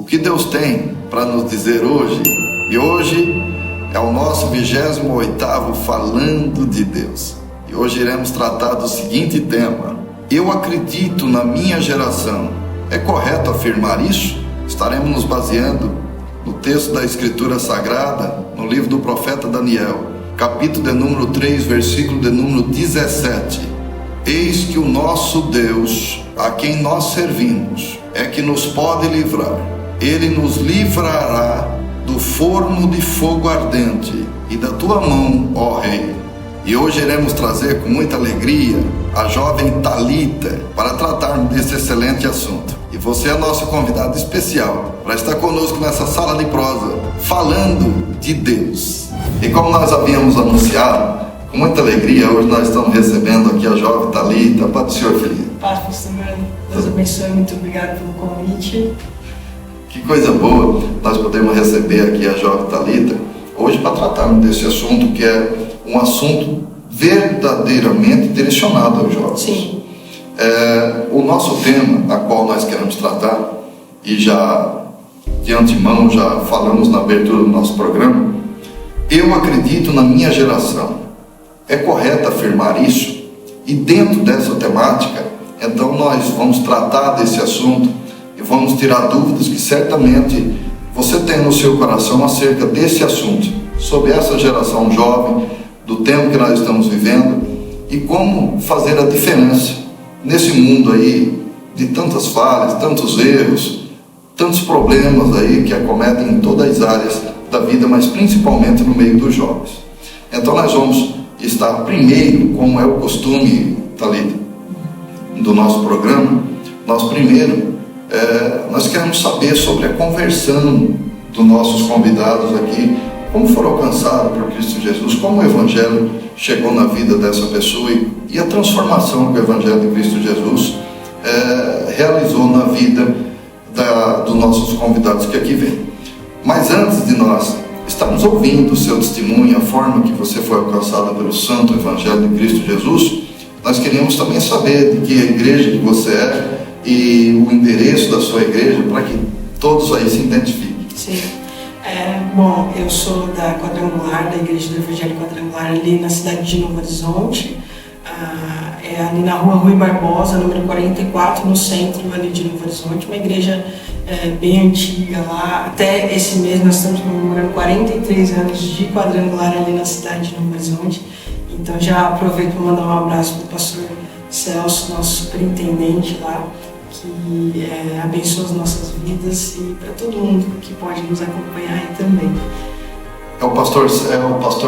o que Deus tem para nos dizer hoje. E hoje é o nosso 28º Falando de Deus. E hoje iremos tratar do seguinte tema: eu acredito na minha geração. É correto afirmar isso? Estaremos nos baseando no texto da Escritura Sagrada, no livro do profeta Daniel, capítulo de número 3, versículo de número 17. Eis que o nosso Deus, a quem nós servimos, é que nos pode livrar. Ele nos livrará do forno de fogo ardente e da tua mão, ó Rei. E hoje iremos trazer com muita alegria a jovem Thalita para tratarmos desse excelente assunto. E você é nosso convidado especial para estar conosco nessa sala de prosa, falando de Deus. E como nós havíamos anunciado, com muita alegria, hoje nós estamos recebendo aqui a jovem Thalita. Paz do Senhor, filha. Paz, pastor Bruno. Deus abençoe, muito obrigado pelo convite. Que coisa boa nós podemos receber aqui a jovem Thalita hoje para tratarmos desse assunto, que é um assunto verdadeiramente direcionado aos jovens. Sim. O nosso tema, a qual nós queremos tratar, e já de antemão já falamos na abertura do nosso programa, eu acredito na minha geração. É correto afirmar isso? E dentro dessa temática, então nós vamos tratar desse assunto e vamos tirar dúvidas que certamente você tem no seu coração acerca desse assunto, sobre essa geração jovem, do tempo que nós estamos vivendo e como fazer a diferença nesse mundo aí de tantas falhas, tantos erros, tantos problemas aí que acometem em todas as áreas da vida, mas principalmente no meio dos jovens. Então nós vamos estar primeiro, como é o costume, Thalita, do nosso programa, nós queremos saber sobre a conversão dos nossos convidados aqui, como foram alcançados por Cristo Jesus, como o Evangelho chegou na vida dessa pessoa e a transformação que o Evangelho de Cristo Jesus realizou na vida dos nossos convidados que aqui vêm. Mas antes de nós estarmos ouvindo o seu testemunho, a forma que você foi alcançada pelo Santo Evangelho de Cristo Jesus, nós queríamos também saber de que igreja que você é e o endereço da sua igreja, para que todos aí se identifiquem. Sim. Bom, eu sou da Quadrangular, da Igreja do Evangelho Quadrangular, ali na cidade de Novo Horizonte. É ali na rua Rui Barbosa, número 44, no centro ali de Novo Horizonte. Uma igreja bem antiga lá. Até esse mês nós estamos comemorando 43 anos de Quadrangular ali na cidade de Novo Horizonte. Então já aproveito para mandar um abraço para o pastor Celso, nosso superintendente lá, que abençoa as nossas vidas, e para todo mundo que pode nos acompanhar aí também. É o pastor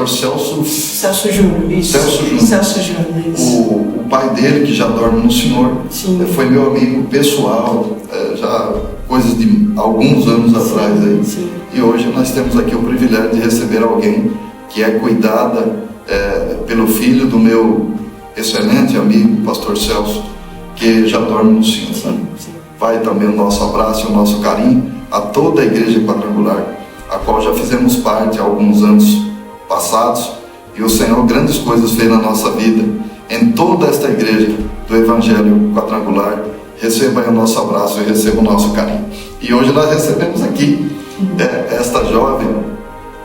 Celso... Celso Júnior, isso. Celso Júnior, isso. O pai dele, que já dorme no Senhor. Sim. Foi meu amigo pessoal, já coisas de alguns anos atrás aí. Sim. E hoje nós temos aqui o privilégio de receber alguém que é cuidada pelo filho do meu excelente amigo, pastor Celso, que já dorme no Senhor. Sim. Vai também o nosso abraço e o nosso carinho a toda a Igreja Quadrangular, a qual já fizemos parte há alguns anos passados, e o Senhor grandes coisas fez na nossa vida, em toda esta igreja do Evangelho Quadrangular. Receba aí o nosso abraço e receba o nosso carinho. E hoje nós recebemos aqui esta jovem,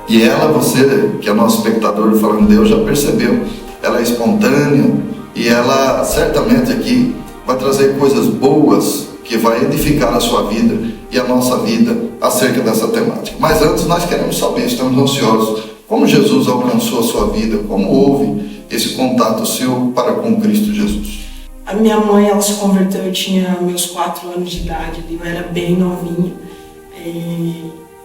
e ela, você que é nosso espectador falando de Deus, já percebeu, ela é espontânea, e ela certamente aqui vai trazer coisas boas que vai edificar a sua vida e a nossa vida acerca dessa temática. Mas antes nós queremos saber, estamos ansiosos, como Jesus alcançou a sua vida, como houve esse contato seu para com Cristo Jesus. A minha mãe, ela se converteu, eu tinha meus 4 anos de idade, eu era bem novinho,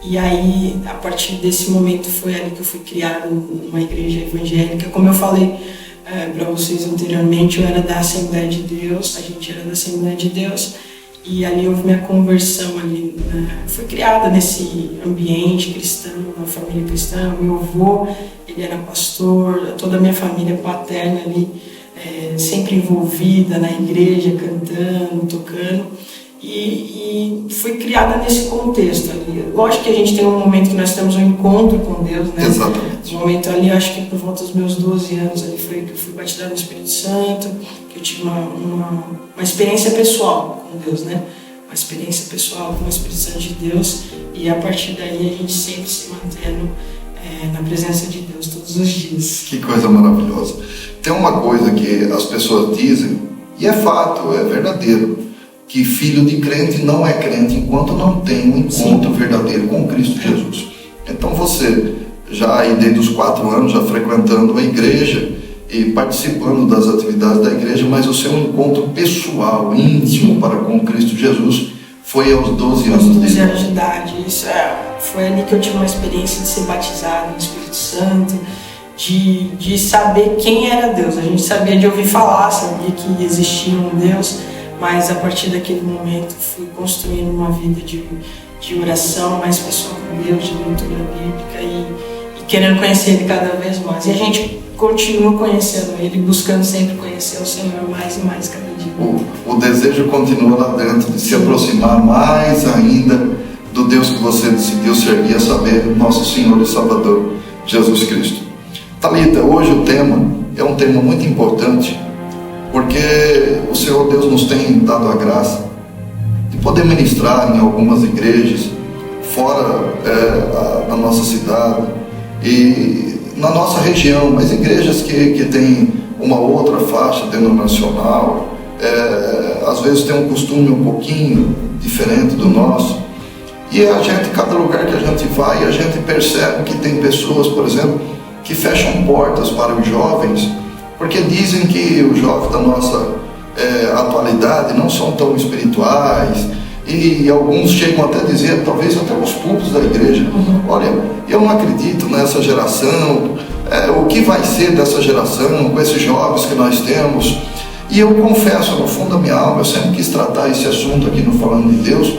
e aí, a partir desse momento, foi ali que eu fui criado numa igreja evangélica. Como eu falei para vocês anteriormente, eu era da Assembleia de Deus, a gente era da Assembleia de Deus, e ali houve minha conversão ali, fui criada nesse ambiente cristão, uma família cristã. Meu avô, ele era pastor, toda a minha família paterna ali, sempre envolvida na igreja, cantando, tocando, e fui criada nesse contexto ali. Lógico que a gente tem um momento que nós temos um encontro com Deus, né? Exatamente. Um momento ali, acho que por volta dos meus 12 anos, ali foi que eu fui batizado no Espírito Santo, que eu tive uma experiência pessoal com Deus, né? uma experiência pessoal com o Espírito Santo de Deus, e a partir daí a gente sempre se mantendo na presença de Deus todos os dias. Que coisa maravilhosa. Tem uma coisa que as pessoas dizem, e é fato, é verdadeiro, que filho de crente não é crente enquanto não tem um encontro verdadeiro com Cristo Jesus. Então você, já aí desde os 4 anos, já frequentando a igreja e participando das atividades da igreja, mas o seu encontro pessoal, íntimo para com Cristo Jesus foi aos 12 anos de idade. 12 anos de idade. Isso foi ali que eu tive uma experiência de ser batizado no Espírito Santo, de saber quem era Deus. A gente sabia de ouvir falar, sabia que existia um Deus, mas a partir daquele momento fui construindo uma vida de oração mais pessoal com Deus, de leitura bíblica e querendo conhecer Ele cada vez mais. E a gente continua conhecendo Ele, buscando sempre conhecer o Senhor mais e mais cada dia. O desejo continua lá dentro de se aproximar mais ainda do Deus que você decidiu servir, a saber, nosso Senhor e Salvador, Jesus Cristo. Thalita, hoje o tema é um tema muito importante, porque o Senhor Deus nos tem dado a graça de poder ministrar em algumas igrejas fora da nossa cidade e na nossa região, mas igrejas que têm uma outra faixa denominacional, às vezes tem um costume um pouquinho diferente do nosso, e cada lugar que a gente vai, a gente percebe que tem pessoas, por exemplo, que fecham portas para os jovens, porque dizem que os jovens da nossa atualidade não são tão espirituais, e alguns chegam até a dizer, talvez até os púlpitos da igreja, olha, eu não acredito nessa geração, o que vai ser dessa geração, com esses jovens que nós temos. E eu confesso, no fundo da minha alma, eu sempre quis tratar esse assunto aqui no Falando de Deus,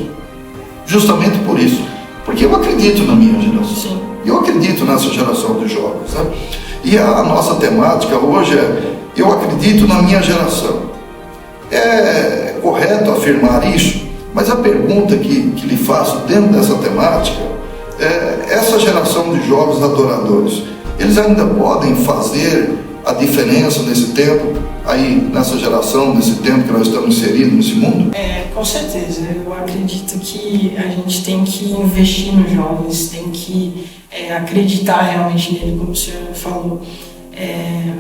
justamente por isso, porque eu acredito na minha geração. Sim. Eu acredito nessa geração de jovens, né? E a nossa temática hoje eu acredito na minha geração. É correto afirmar isso, mas a pergunta que lhe faço dentro dessa temática essa geração de jovens adoradores, eles ainda podem fazer a diferença nesse tempo, aí nessa geração, nesse tempo que nós estamos inseridos nesse mundo? Com certeza. Eu acredito que a gente tem que investir nos jovens, tem que acreditar realmente nele, como o senhor falou.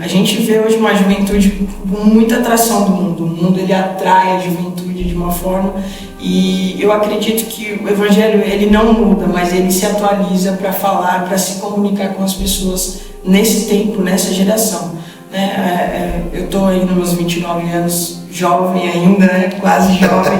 A gente vê hoje uma juventude com muita atração do mundo. O mundo ele atrai a juventude de uma forma, e eu acredito que o Evangelho ele não muda, mas ele se atualiza para falar, para se comunicar com as pessoas nesse tempo, nessa geração. Eu estou aí nos meus 29 anos, jovem ainda, quase jovem.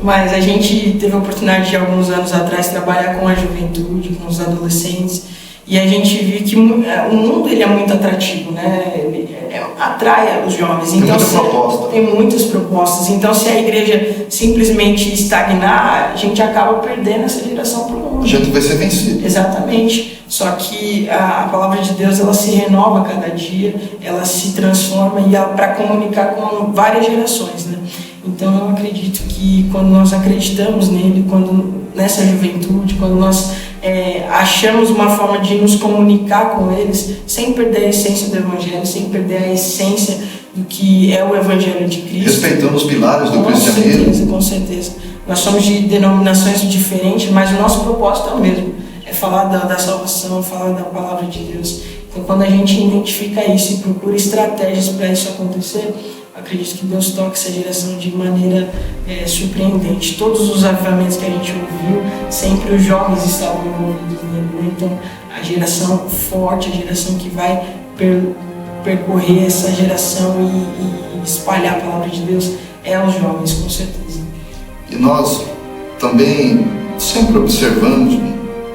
Mas a gente teve a oportunidade de alguns anos atrás trabalhar com a juventude, com os adolescentes, e a gente viu que o mundo ele é muito atrativo, né? Ele atrai os jovens. Então, tem muitas propostas. Então, se a igreja simplesmente estagnar, a gente acaba perdendo essa geração para o mundo. A gente vai ser vencido. Exatamente. Só que a palavra de Deus ela se renova cada dia, ela se transforma e para comunicar com várias gerações, né? Então eu acredito que quando nós acreditamos nele, nessa juventude, quando nós achamos uma forma de nos comunicar com eles, sem perder a essência do Evangelho, sem perder a essência do que é o Evangelho de Cristo. Respeitando os pilares do cristianismo. Com certeza. Nós somos de denominações diferentes, mas o nosso propósito é o mesmo. É falar da salvação, falar da palavra de Deus. Então quando a gente identifica isso e procura estratégias para isso acontecer, acredito que Deus toca essa geração de maneira surpreendente. Todos os avivamentos que a gente ouviu, sempre os jovens estavam envolvidos nele, né? Então, a geração forte, a geração que vai percorrer essa geração e espalhar a palavra de Deus é os jovens, com certeza. E nós também sempre observamos,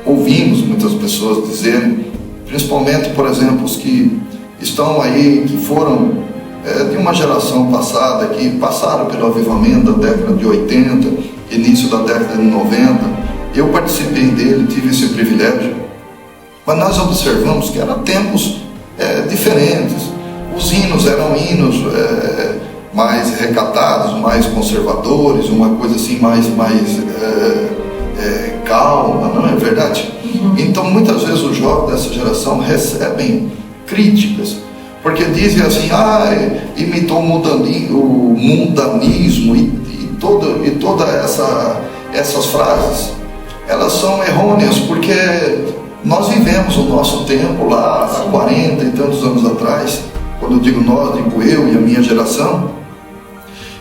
ouvimos muitas pessoas dizerem, principalmente, por exemplo, os que estão aí, que foram de uma geração passada, que passaram pelo avivamento da década de 80, início da década de 90, eu participei dele, tive esse privilégio, mas nós observamos que eram tempos diferentes. Os hinos eram hinos mais recatados, mais conservadores, uma coisa assim mais calma, não é verdade? Então muitas vezes os jovens dessa geração recebem críticas, porque dizem assim, imitou o mundanismo e toda essas frases, elas são errôneas, porque nós vivemos o nosso tempo lá há 40 e tantos anos atrás. Quando eu digo nós, digo eu e a minha geração,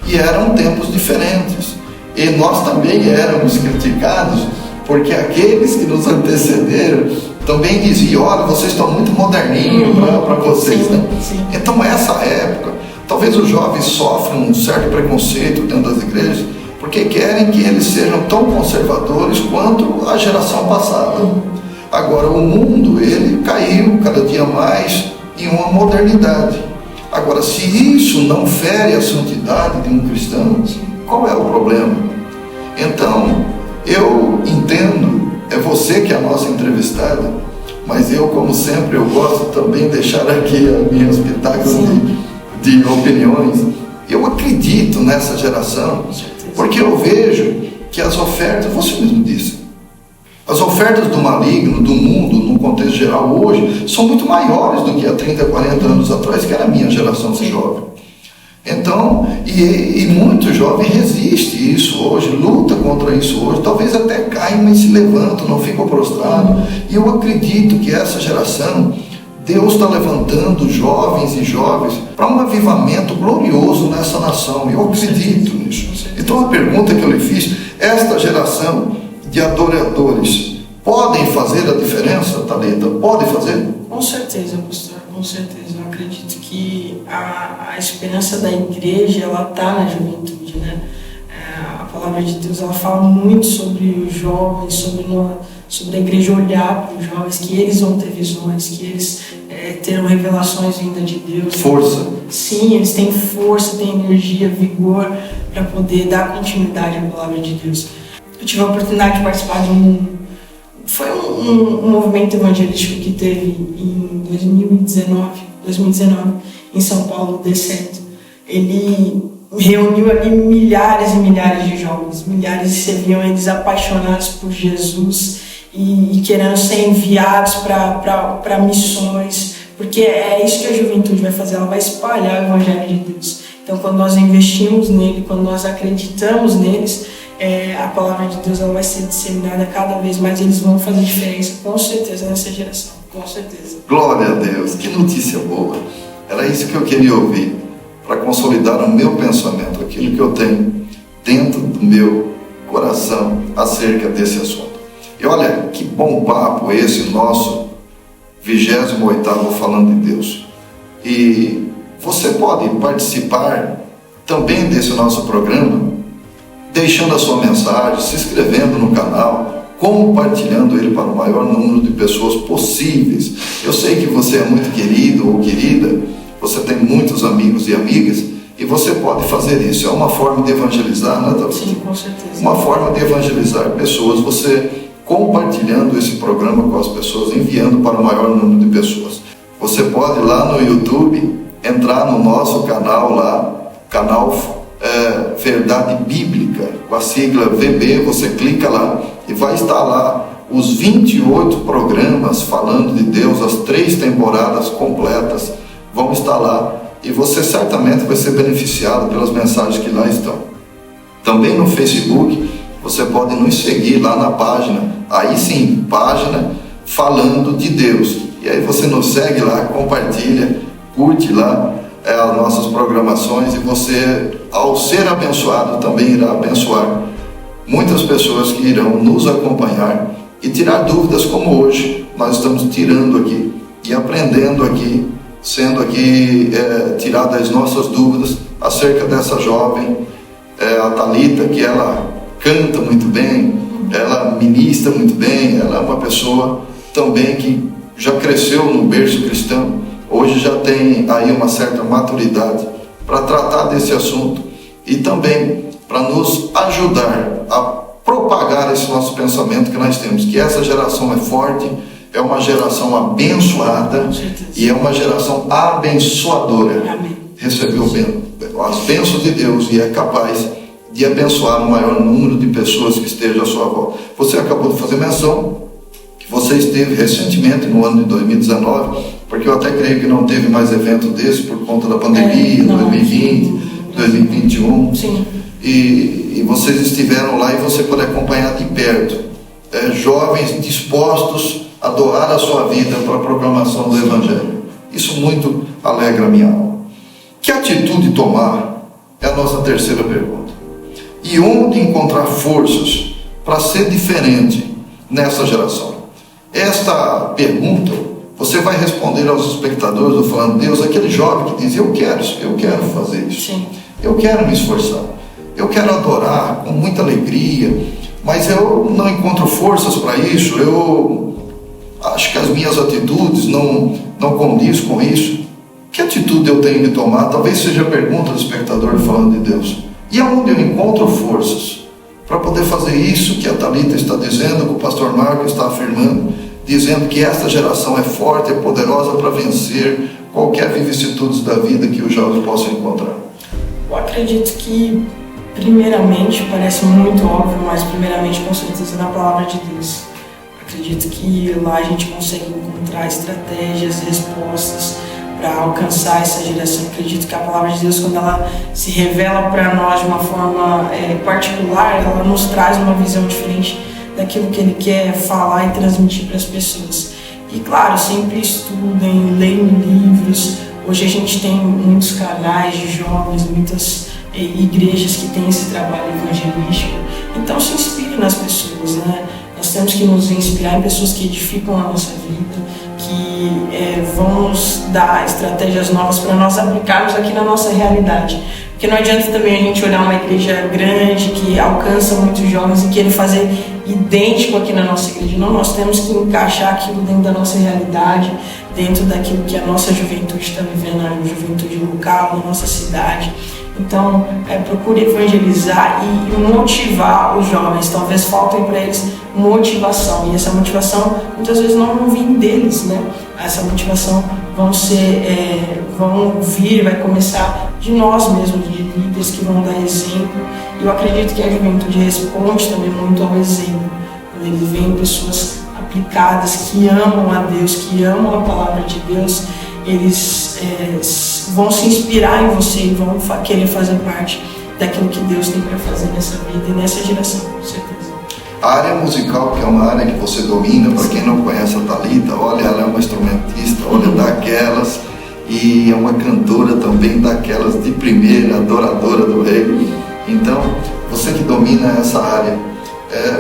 e eram tempos diferentes, e nós também éramos criticados, porque aqueles que nos antecederam também diziam: olha, vocês estão muito moderninhos para vocês, né? Então essa época, talvez os jovens sofram um certo preconceito dentro das igrejas, porque querem que eles sejam tão conservadores quanto a geração passada. Agora o mundo, ele caiu cada dia mais em uma modernidade. Agora, se isso não fere a santidade de um cristão, qual é o problema? Então, eu entendo, é você que é a nossa entrevistada, mas eu, como sempre, eu gosto também de deixar aqui as minhas pitacas de opiniões. Eu acredito nessa geração, porque eu vejo que as ofertas, você mesmo disse, as ofertas do maligno, do mundo, no contexto geral hoje, são muito maiores do que há 30, 40 anos atrás, que era a minha geração de jovem. Então, e muito jovem resiste isso hoje, luta contra isso hoje, talvez até caia, mas se levanta, não fica prostrado. E eu acredito que essa geração, Deus está levantando jovens e jovens para um avivamento glorioso nessa nação. Eu acredito nisso. Então a pergunta que eu lhe fiz: esta geração de adoradores podem fazer a diferença, Thalita? Pode fazer? Com certeza, pastor, com certeza. Eu acredito que a esperança da igreja, ela está na juventude, né? A palavra de Deus, ela fala muito sobre os jovens, sobre a igreja olhar para os jovens, que eles vão ter visões, que eles terão revelações vinda de Deus. Força. Sim, eles têm força, têm energia, vigor para poder dar continuidade à palavra de Deus. Eu tive a oportunidade de participar de um movimento evangelístico que teve em 2019, em São Paulo, D7. Ele reuniu ali milhares e milhares de jovens, milhares, e se viam eles apaixonados por Jesus e querendo ser enviados para missões, porque é isso que a juventude vai fazer, ela vai espalhar o evangelho de Deus. Então, quando nós investimos nele, quando nós acreditamos neles, a palavra de Deus, ela vai ser disseminada cada vez mais, e eles vão fazer diferença, com certeza, nessa geração, com certeza. Glória a Deus, que notícia boa. Era isso que eu queria ouvir, para consolidar o meu pensamento, aquilo que eu tenho dentro do meu coração acerca desse assunto. E olha, que bom papo esse nosso 28º Falando de Deus. E você pode participar também desse nosso programa, deixando a sua mensagem, se inscrevendo no canal, compartilhando ele para o maior número de pessoas possíveis. Eu sei que você é muito querido ou querida, você tem muitos amigos e amigas, e você pode fazer isso. É uma forma de evangelizar, né, Davi? Sim, com certeza. Uma forma de evangelizar pessoas, você compartilhando esse programa com as pessoas, enviando para o maior número de pessoas. Você pode ir lá no YouTube, entrar no nosso canal lá, canal Verdade Bíblica, com a sigla VB, você clica lá e vai estar lá os 28 programas falando de Deus, as 3 temporadas completas vão estar lá, e você certamente vai ser beneficiado pelas mensagens que lá estão. Também no Facebook, você pode nos seguir lá na página, aí sim, página Falando de Deus, e aí você nos segue lá, compartilha, curte lá as nossas programações, e você, ao ser abençoado, também irá abençoar muitas pessoas que irão nos acompanhar e tirar dúvidas, como hoje nós estamos tirando aqui e aprendendo aqui, sendo aqui tiradas as nossas dúvidas acerca dessa jovem, a Thalita, que ela canta muito bem, ela ministra muito bem, ela é uma pessoa também que já cresceu no berço cristão, hoje já tem aí uma certa maturidade para tratar desse assunto e também para nos ajudar a propagar esse nosso pensamento que nós temos, que essa geração é forte, é uma geração abençoada e é uma geração abençoadora. Amém. Recebeu as bênçãos de Deus e é capaz de abençoar o maior número de pessoas que estejam à sua volta. Você acabou de fazer menção que você esteve recentemente no ano de 2019, porque eu até creio que não teve mais evento desse por conta da pandemia, 2020, 2021. Sim. e vocês estiveram lá e você pode acompanhar de perto jovens dispostos a doar a sua vida para a proclamação do Evangelho. Isso muito alegra a minha alma. Que atitude tomar é a nossa terceira pergunta. E onde encontrar forças para ser diferente nessa geração? Esta pergunta você vai responder aos espectadores falando: Deus, aquele jovem que diz: eu quero fazer isso. Sim. Eu quero me esforçar, eu quero adorar com muita alegria, mas eu não encontro forças para isso, eu acho que as minhas atitudes não condiz com isso. Que atitude eu tenho que tomar? Talvez seja a pergunta do espectador falando de Deus. E aonde eu encontro forças para poder fazer isso que a Thalita está dizendo, que o pastor Marco está afirmando, dizendo que esta geração é forte, é poderosa para vencer qualquer vicissitudes da vida que os jovens possam encontrar? Eu acredito que, primeiramente, parece muito óbvio, mas primeiramente, com certeza, na palavra de Deus. Acredito que lá a gente consegue encontrar estratégias, respostas para alcançar essa geração. Acredito que a palavra de Deus, quando ela se revela para nós de uma forma particular, ela nos traz uma visão diferente daquilo que Ele quer falar e transmitir para as pessoas. E claro, sempre estudem, leiam livros. Hoje a gente tem muitos canais de jovens, muitas igrejas que têm esse trabalho evangelístico. Então se inspire nas pessoas, né? Nós temos que nos inspirar em pessoas que edificam a nossa vida, que vão nos dar estratégias novas para nós aplicarmos aqui na nossa realidade. Porque não adianta também a gente olhar uma igreja grande que alcança muitos jovens e querer fazer idêntico aqui na nossa igreja. Não, nós temos que encaixar aquilo dentro da nossa realidade, dentro daquilo que a nossa juventude está vivendo, a juventude local, na nossa cidade. Então, procure evangelizar e motivar os jovens. Talvez faltem para eles motivação, e essa motivação muitas vezes não vem deles, né? Essa motivação vão vir, vai começar de nós mesmos, de líderes que vão dar exemplo. E eu acredito que a juventude responde também muito ao exemplo, quando eles veem pessoas aplicadas, que amam a Deus, que amam a palavra de Deus. Eles vão se inspirar em você e vão querer fazer parte daquilo que Deus tem para fazer nessa vida e nessa geração, com certeza. A área musical, que é uma área que você domina, para quem não conhece a Thalita, olha, ela é uma instrumentista, olha, daquelas, e é uma cantora também daquelas de primeira, adoradora do Rei. Então, você que domina essa área,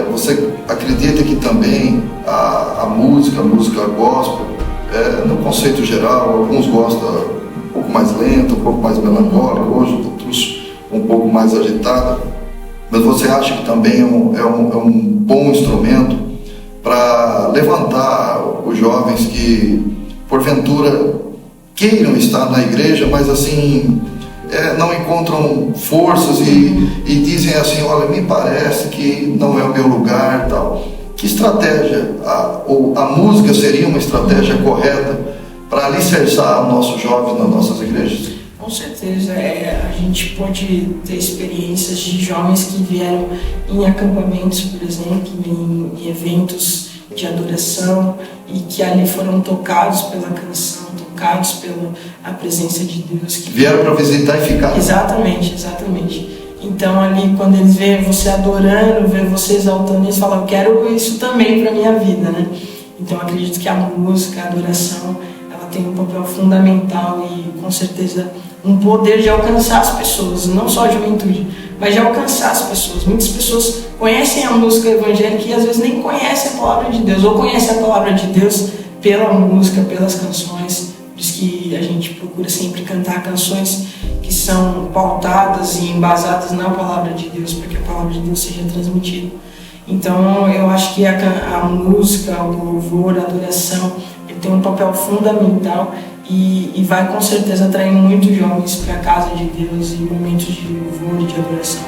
você acredita que também a música gospel, no conceito geral, alguns gostam um pouco mais lento, um pouco mais melancólico, hoje outros um pouco mais agitado, mas você acha que também é um bom instrumento para levantar os jovens que porventura queiram estar na igreja, mas assim não encontram forças e dizem assim: olha, me parece que não é o meu lugar, tal. Que estratégia, a música seria uma estratégia correta para alicerçar nossos jovens nas nossas igrejas? Com certeza, a gente pode ter experiências de jovens que vieram em acampamentos, por exemplo, em eventos de adoração, e que ali foram tocados pela canção, tocados pela presença de Deus. Que vieram para visitar e ficar. Exatamente. Então ali, quando eles veem você adorando, veem você exaltando, eles falam: eu quero isso também para a minha vida, né? Então eu acredito que a música, a adoração, ela tem um papel fundamental e com certeza um poder de alcançar as pessoas, não só a juventude, mas de alcançar as pessoas. Muitas pessoas conhecem a música evangélica e às vezes nem conhecem a palavra de Deus, ou conhecem a palavra de Deus pela música, pelas canções. Por isso que a gente procura sempre cantar canções que são pautadas e embasadas na palavra de Deus, para que a palavra de Deus seja transmitida. Então eu acho que a música, o louvor, a adoração, ele tem um papel fundamental e vai com certeza atrair muitos jovens para a casa de Deus em momentos de louvor e de adoração.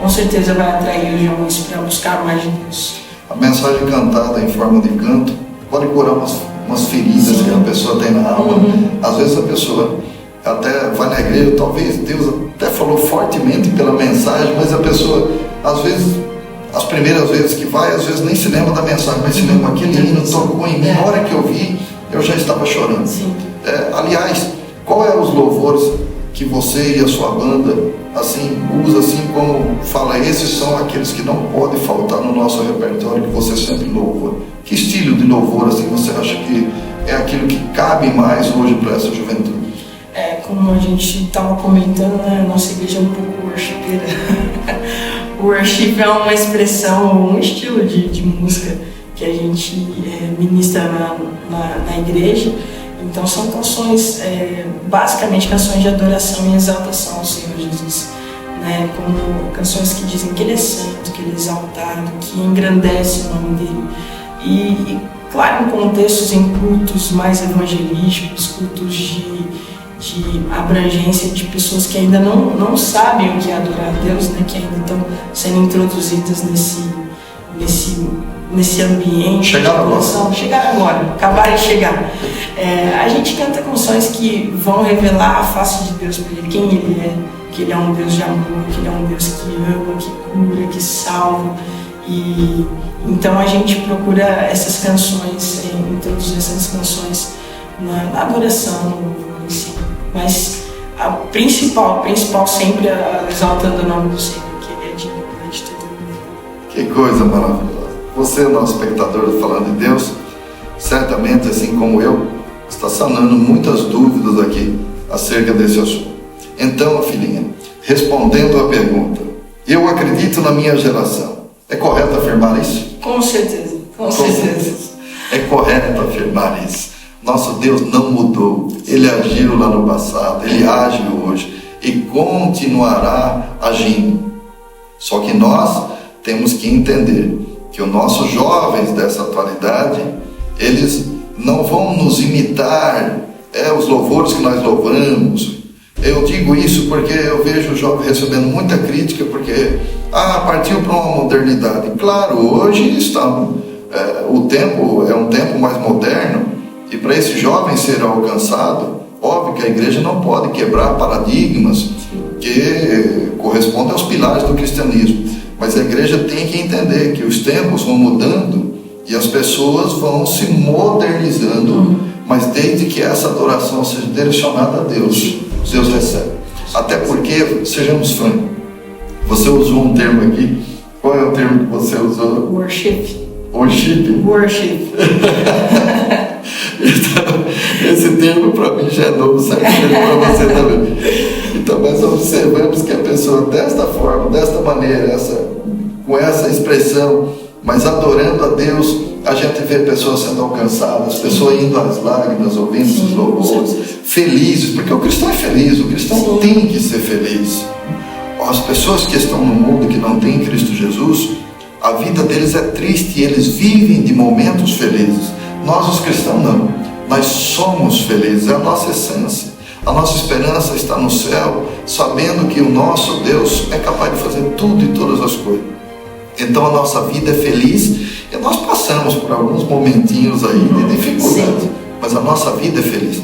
Com certeza vai atrair os jovens para buscar mais de Deus. A mensagem cantada em forma de canto pode curar umas feridas que a pessoa tem na alma. Às vezes a pessoa até vai na igreja, talvez Deus até falou fortemente pela mensagem, mas a pessoa, às vezes, as primeiras vezes que vai, às vezes nem se lembra da mensagem, mas se lembra: aquele hino tocou em mim, na hora que eu vi, eu já estava chorando. Aliás, qual é os louvores que você e a sua banda assim usa assim como fala, esses são aqueles que não podem faltar no nosso repertório, que você sempre louva? Que estilo de louvor assim você acha que é aquilo que cabe mais hoje para essa juventude? Como a gente estava comentando, né, a nossa igreja é um pouco worshipeira. O worship é uma expressão, um estilo de música que a gente ministra na igreja. Então são canções, basicamente canções de adoração e exaltação ao Senhor Jesus, né? Como canções que dizem que Ele é santo, que Ele é exaltado, que engrandece o nome dEle. E claro, em contextos, em cultos mais evangelísticos, cultos de abrangência de pessoas que ainda não sabem o que é adorar a Deus, né? Que ainda estão sendo introduzidas nesse ambiente. Chegaram agora, acabaram de chegar. A gente canta canções que vão revelar a face de Deus para Ele, quem Ele é, que Ele é um Deus de amor, que Ele é um Deus que ama, que cura, que salva. E então a gente procura essas canções, introduzir essas canções na adoração, no louvor, assim. Mas a principal sempre exaltando o nome do Senhor, que Ele é digno de todo mundo. Que coisa maravilhosa! Você, nosso espectador do Falando de Deus, certamente, assim como eu, está sanando muitas dúvidas aqui acerca desse assunto. Então, filhinha, respondendo à pergunta, eu acredito na minha geração. É correto afirmar isso? Com certeza, com certeza. É correto afirmar isso. Nosso Deus não mudou. Ele agiu lá no passado, Ele age hoje e continuará agindo. Só que nós temos que entender que os nossos jovens dessa atualidade, eles não vão nos imitar os louvores que nós louvamos. Eu digo isso porque eu vejo o jovem recebendo muita crítica, porque partiu para uma modernidade. Claro, hoje estamos, o tempo é um tempo mais moderno, e para esse jovem ser alcançado, óbvio que a igreja não pode quebrar paradigmas que correspondem aos pilares do cristianismo. Mas a igreja tem que entender que os tempos vão mudando e as pessoas vão se modernizando, mas desde que essa adoração seja direcionada a Deus, Deus recebe. Até porque, sejamos francos, você usou um termo aqui, qual é o termo que você usou? Worship. Worship? Worship. Então, esse termo para mim já é novo, certamente para você também. Então, nós observamos que a pessoa desta forma, desta maneira, com essa expressão, mas adorando a Deus, a gente vê pessoas sendo alcançadas, pessoas indo às lágrimas, ouvindo esses louvores, felizes, porque o cristão é feliz, o cristão tem que ser feliz. As pessoas que estão no mundo que não têm Cristo Jesus, a vida deles é triste e eles vivem de momentos felizes. Nós, os cristãos, não. Nós somos felizes, é a nossa essência. A nossa esperança está no céu, sabendo que o nosso Deus é capaz de fazer tudo e todas as coisas. Então a nossa vida é feliz e nós passamos por alguns momentinhos aí de dificuldade, mas a nossa vida é feliz.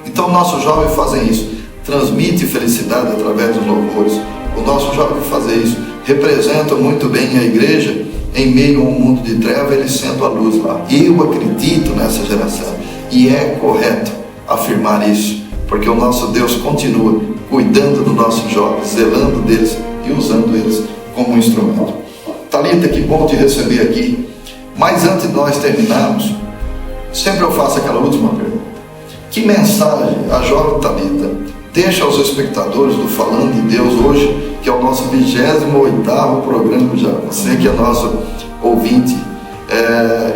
Então nossos jovens fazem isso, transmite felicidade através dos louvores. O nosso jovem fazer isso representa muito bem a igreja em meio a um mundo de trevas, ele sendo a luz lá. Eu acredito nessa geração e é correto afirmar isso, porque o nosso Deus continua cuidando dos nossos jovens, zelando deles e usando eles como um instrumento. Thalita, que bom te receber aqui. Mas antes de nós terminarmos, sempre eu faço aquela última pergunta. Que mensagem a jovem Thalita deixa aos espectadores do Falando de Deus hoje, que é o nosso 28º programa já? Você que é nosso ouvinte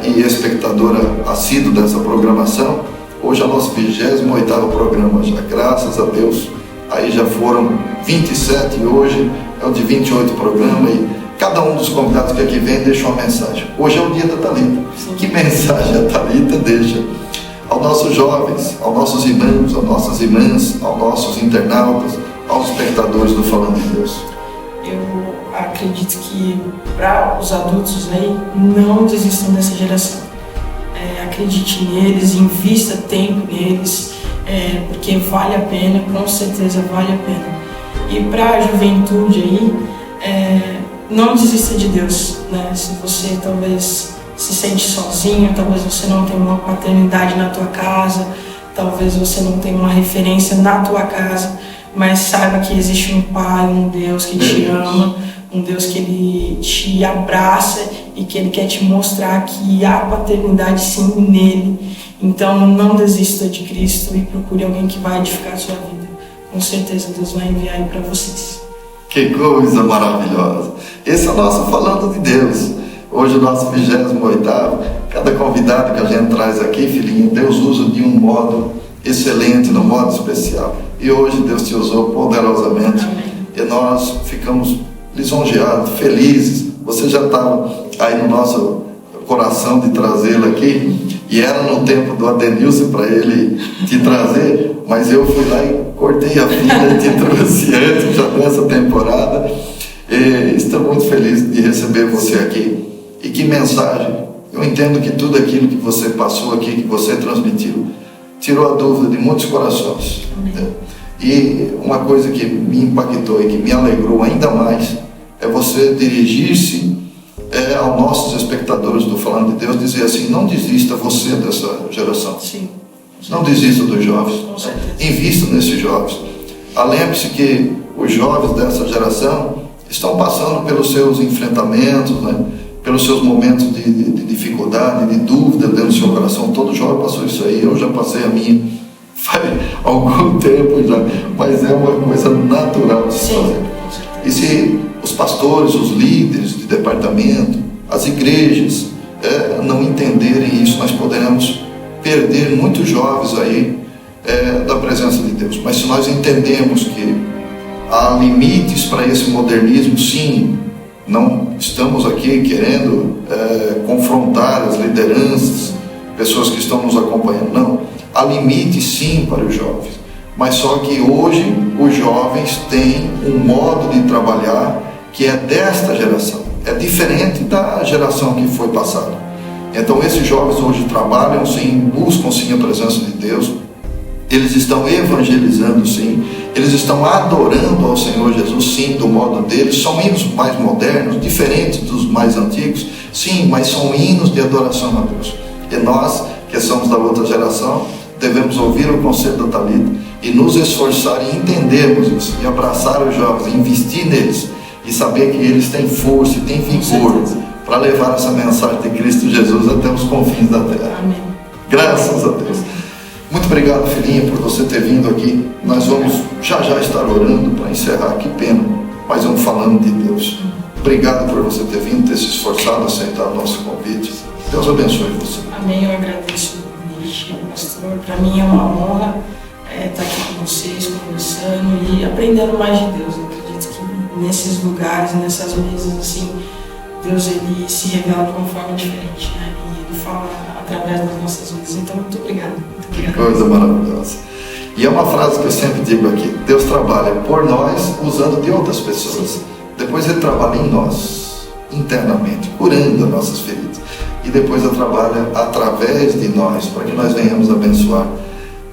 e espectadora assíduo dessa programação, hoje é o nosso 28º programa já, graças a Deus. Aí já foram 27 e hoje é o de 28 programa e cada um dos convidados que aqui vem deixa uma mensagem. Hoje é o dia da Thalita. Que mensagem a Thalita deixa aos nossos jovens, aos nossos irmãos, às nossas irmãs, aos nossos internautas, aos espectadores do Falando de Deus? Eu acredito que para os adultos aí, não desistam dessa geração. Acredite neles, invista tempo neles, porque vale a pena, com certeza vale a pena. E para a juventude aí, não desista de Deus, né? Se você talvez se sente sozinho, talvez você não tenha uma paternidade na tua casa, talvez você não tenha uma referência na tua casa, mas saiba que existe um Pai, um Deus que te ama, um Deus que Ele te abraça e que Ele quer te mostrar que há paternidade sim nele. Então não desista de Cristo e procure alguém que vai edificar a sua vida. Com certeza Deus vai enviar Ele para vocês. Que coisa maravilhosa! Esse é o nosso Falando de Deus. Hoje o nosso 28º. Cada convidado que a gente traz aqui, filhinho, Deus usa de um modo excelente, de um modo especial. E hoje Deus te usou poderosamente. Amém. E nós ficamos lisonjeados, felizes. Você já estava aí no nosso coração de trazê-lo aqui, e era no tempo do Adenilson para ele te trazer, mas eu fui lá e cortei a fila e te trouxe antes já dessa temporada. E estou muito feliz de receber você aqui. E que mensagem! Eu entendo que tudo aquilo que você passou aqui, que você transmitiu, tirou a dúvida de muitos corações. Amém. E uma coisa que me impactou e que me alegrou ainda mais é você dirigir-se aos nossos espectadores do Falando de Deus, dizer assim: não desista você dessa geração. Sim. Não desista dos jovens. Com certeza. Invista nesses jovens. Lembre-se que os jovens dessa geração estão passando pelos seus enfrentamentos, né? Pelos seus momentos de dificuldade, de dúvida dentro do seu coração. Todo jovem passou isso aí, eu já passei a minha faz algum tempo já, mas é uma coisa natural de se fazer. E se os pastores, os líderes de departamento, as igrejas não entenderem isso, nós poderemos perder muitos jovens aí da presença de Deus. Mas se nós entendemos que há limites para esse modernismo, sim, não estamos aqui querendo confrontar as lideranças, pessoas que estão nos acompanhando, não. Há limites sim para os jovens, mas só que hoje os jovens têm um modo de trabalhar que é desta geração, é diferente da geração que foi passada. Então esses jovens hoje trabalham sim, buscam sim a presença de Deus, eles estão evangelizando sim, eles estão adorando ao Senhor Jesus sim, do modo deles. São hinos mais modernos, diferentes dos mais antigos, sim, mas são hinos de adoração a Deus. E nós, que somos da outra geração, devemos ouvir o conselho da Thalita e nos esforçar em entendermos isso, e abraçar os jovens, investir neles, e saber que eles têm força e têm vigor para levar essa mensagem de Cristo Jesus até os confins da terra. Amém. Graças a Deus. Muito obrigado, filhinha, por você ter vindo aqui. Nós vamos já estar orando para encerrar. Que pena, mas vamos falando de Deus. Obrigado por você ter vindo, ter se esforçado a aceitar o nosso convite. Deus abençoe você. Amém, eu agradeço o convite, pastor. Para mim é uma honra estar aqui com vocês, conversando e aprendendo mais de Deus. Eu acredito que nesses lugares, nessas mesas, assim, Deus ele se revela de uma forma diferente, né? E ele fala através das nossas vidas. Então, muito obrigado. Que coisa maravilhosa. E é uma frase que eu sempre digo aqui: Deus trabalha por nós usando de outras pessoas. Sim. Depois Ele trabalha em nós, internamente, curando as nossas feridas. E depois Ele trabalha através de nós, para que nós venhamos abençoar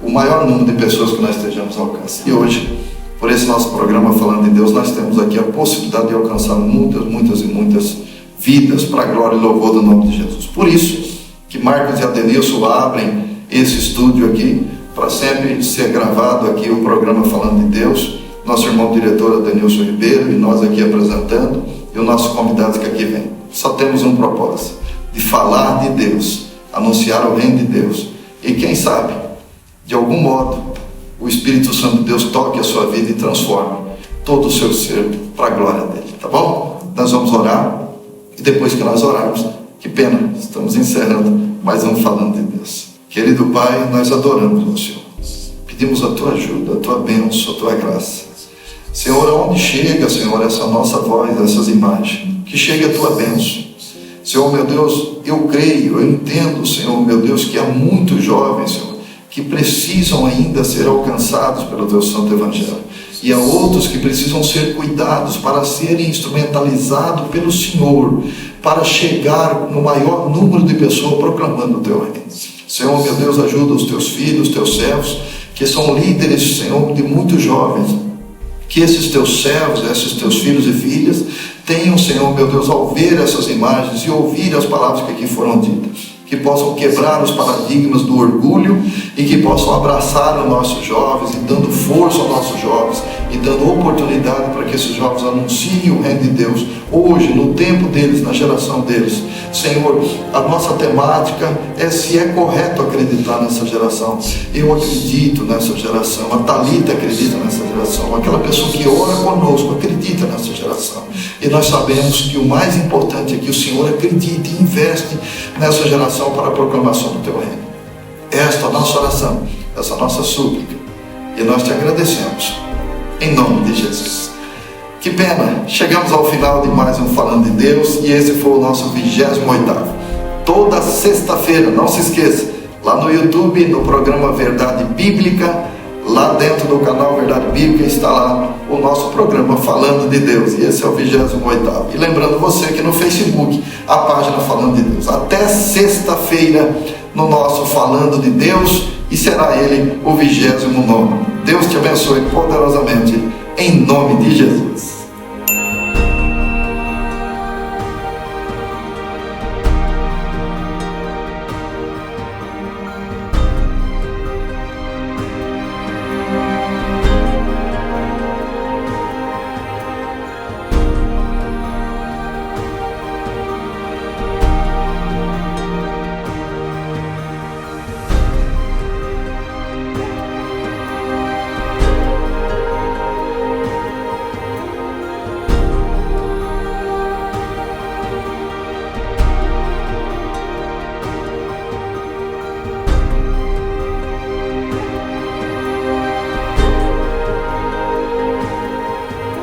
o maior número de pessoas que nós estejamos alcançando. E hoje, por esse nosso programa Falando de Deus, nós temos aqui a possibilidade de alcançar muitas vidas para a glória e louvor do nome de Jesus. Por isso que Marcos e Adenilson abrem esse estúdio aqui, para sempre ser gravado aqui o programa Falando de Deus. Nosso irmão diretor Adenilson Ribeiro e nós aqui apresentando, e o nosso convidado que aqui vem. Só temos um propósito: de falar de Deus, anunciar o reino de Deus. E quem sabe, de algum modo, o Espírito Santo de Deus toque a sua vida e transforme todo o seu ser para a glória dele, tá bom? Nós vamos orar, e depois que nós orarmos, que pena, estamos encerrando, mas vamos falando de Deus. Querido Pai, nós adoramos o Senhor, pedimos a Tua ajuda, a Tua bênção, a Tua graça. Senhor, aonde chega, Senhor, essa nossa voz, essas imagens, que chegue a Tua bênção. Senhor, meu Deus, eu creio, eu entendo, Senhor, meu Deus, que há muitos jovens, Senhor, que precisam ainda ser alcançados pelo Teu Santo Evangelho. E há outros que precisam ser cuidados para serem instrumentalizados pelo Senhor, para chegar no maior número de pessoas proclamando o Teu reino. Senhor, meu Deus, ajuda os Teus filhos, os Teus servos, que são líderes, Senhor, de muitos jovens. Que esses Teus servos, esses Teus filhos e filhas, tenham, Senhor, meu Deus, ao ver essas imagens e ouvir as palavras que aqui foram ditas, que possam quebrar os paradigmas do orgulho e que possam abraçar os nossos jovens e dando força aos nossos jovens e dando oportunidade para que esses jovens anunciem o reino de Deus hoje, no tempo deles, na geração deles. Senhor, a nossa temática é se é correto acreditar nessa geração. Eu acredito nessa geração, a Thalita acredita nessa geração, aquela pessoa que ora conosco acredita nessa geração. E nós sabemos que o mais importante é que o Senhor acredite e investe nessa geração para a proclamação do teu reino. Esta é a nossa oração, essa é a nossa súplica. E nós te agradecemos, em nome de Jesus. Que pena, chegamos ao final de mais um Falando de Deus, e esse foi o nosso 28º. Toda sexta-feira, não se esqueça, lá no YouTube, no programa Verdade Bíblica, lá dentro do canal Verdade Bíblica está lá o nosso programa Falando de Deus, e esse é o 28º. E lembrando você que no Facebook, a página Falando de Deus. Até sexta-feira no nosso Falando de Deus, e será ele o 29º. Deus te abençoe poderosamente, em nome de Jesus.